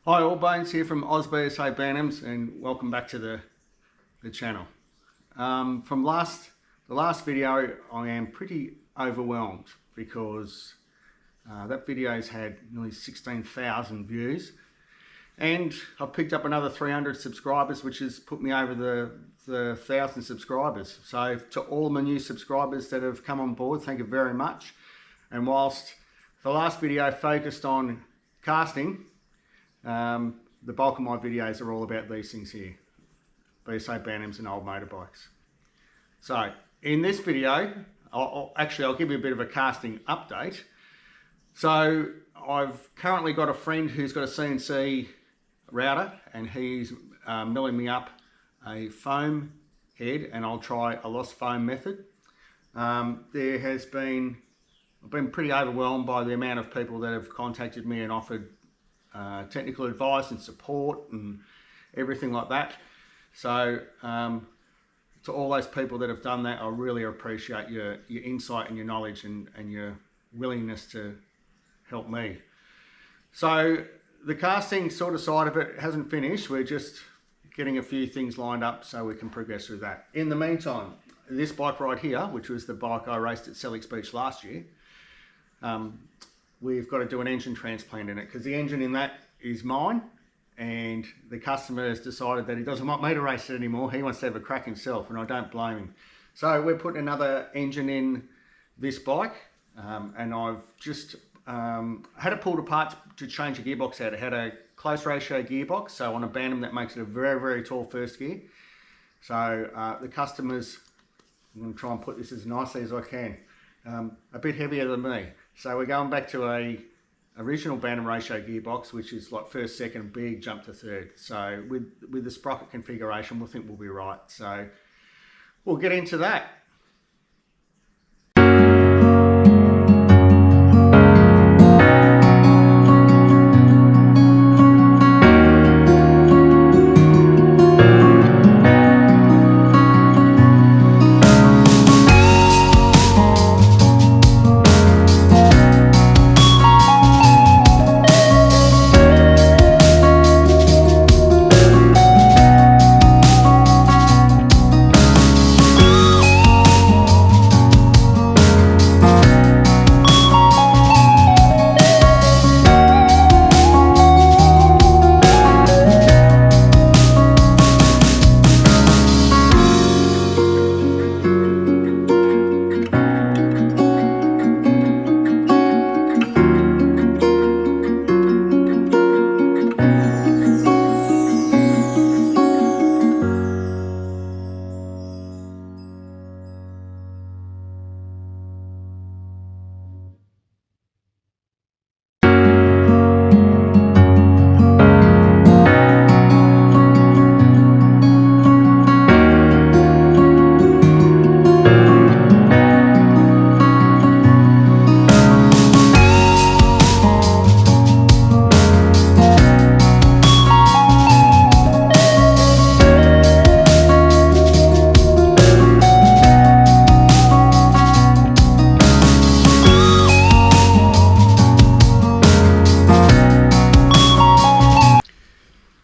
Hi all, Bones here from BSA Bantams, and welcome back to the channel. From the last video, I am pretty overwhelmed because that video's had nearly 16,000 views, and I've picked up another 300 subscribers, which has put me over the 1,000 subscribers. So to all my new subscribers that have come on board, thank you very much. And whilst the last video focused on casting, the bulk of my videos are all about these things here, BSA Bantams and old motorbikes. So in this video, I'll give you a bit of a casting update. So I've currently got a friend who's got a CNC router, and he's milling me up a foam head, and I'll try a lost foam method. I've been pretty overwhelmed by the amount of people that have contacted me and offered technical advice and support and everything like that. So to all those people that have done that, I really appreciate your insight and your knowledge and your willingness to help me. So the casting sort of side of it hasn't finished. We're just getting a few things lined up so we can progress through that. In the meantime, this bike right here, which was the bike I raced at Sellicks Beach last year, we've got to do an engine transplant in it because the engine in that is mine, and the customer has decided that he doesn't want me to race it anymore. He wants to have a crack himself, and I don't blame him. So we're putting another engine in this bike, and I've just had it pulled apart to change the gearbox out. It had a close ratio gearbox, so on a Bantam that makes it a very, very tall first gear. So the customers, I'm going to try and put this as nicely as I can, a bit heavier than me. So we're going back to a original Bantam ratio gearbox, which is like first, second, big jump to third. So with the sprocket configuration, we think we'll be right. So we'll get into that.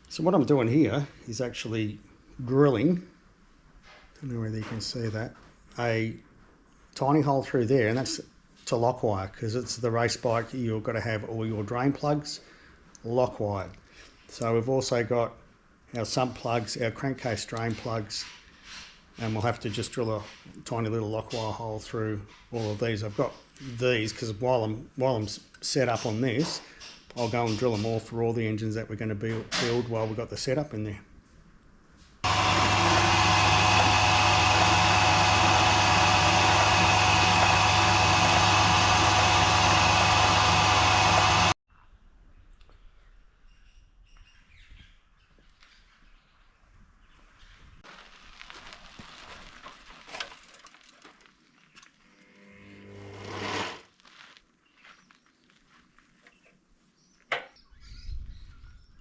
So what I'm doing here is actually drilling, I don't know whether you can see that, a tiny hole through there, and that's to lock wire, because it's the race bike. You've got to have all your drain plugs lock wired. So we've also got our sump plugs, our crankcase drain plugs, and we'll have to just drill a tiny little lock wire hole through all of these. I've got these because while I'm set up on this, I'll go and drill them all for all the engines that we're going to build while we've got the setup in there.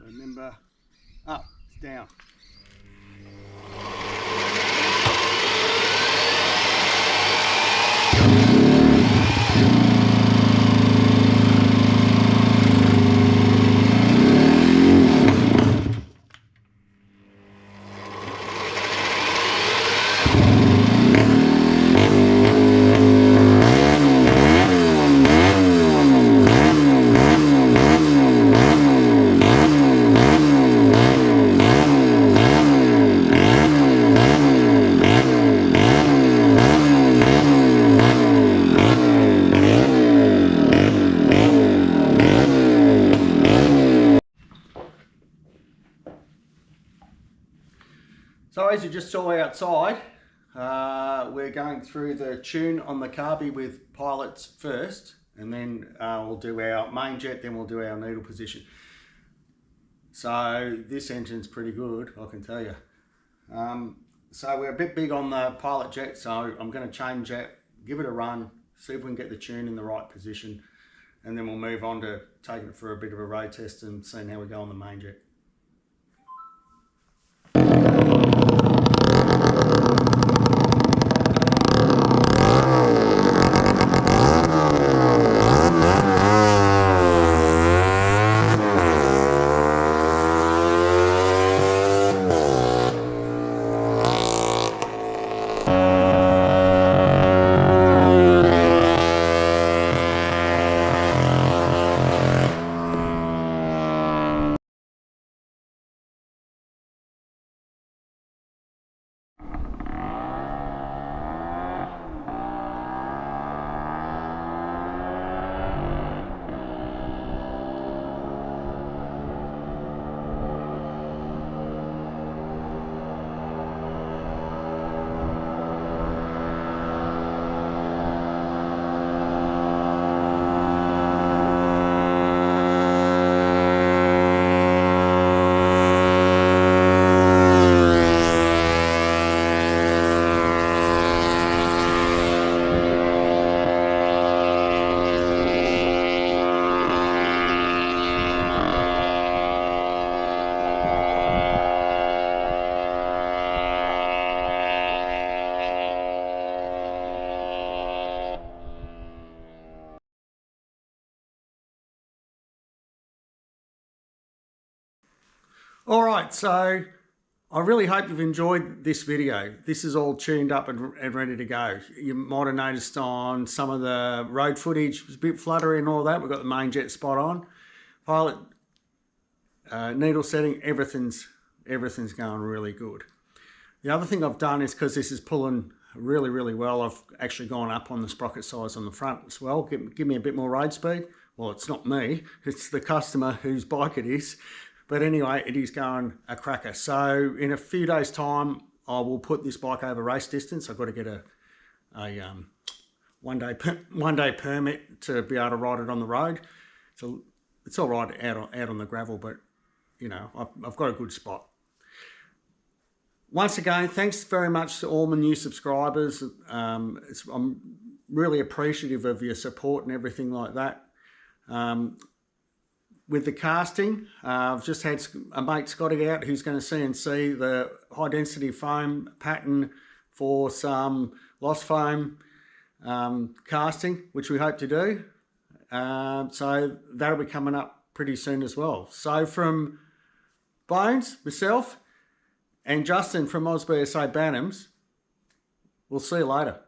Remember, up, it's down. boys, you just saw outside. We're going through the tune on the carby with pilots first, and then we'll do our main jet, then we'll do our needle position. So this engine's pretty good, I can tell you. So we're a bit big on the pilot jet, so I'm going to change jet, give it a run, see if we can get the tune in the right position, and then we'll move on to taking it for a bit of a road test and seeing how we go on the main jet. All right, so I really hope you've enjoyed this video. This is all tuned up and ready to go. You might have noticed on some of the road footage, was a bit fluttery and all that. We've got the main jet spot on. Pilot needle setting, everything's going really good. The other thing I've done is, because this is pulling really, really well, I've actually gone up on the sprocket size on the front as well. Give me a bit more road speed. Well, it's not me, it's the customer whose bike it is. But anyway, it is going a cracker. So in a few days' time, I will put this bike over race distance. I've got to get a one day permit to be able to ride it on the road. So it's all right out on the gravel, but you know, I've got a good spot. Once again, thanks very much to all my new subscribers. I'm really appreciative of your support and everything like that. With the casting, I've just had a mate Scotty out who's going to CNC the high density foam pattern for some lost foam casting, which we hope to do. So that'll be coming up pretty soon as well. So from Bones, myself, and Justin from BSA Bantams, we'll see you later.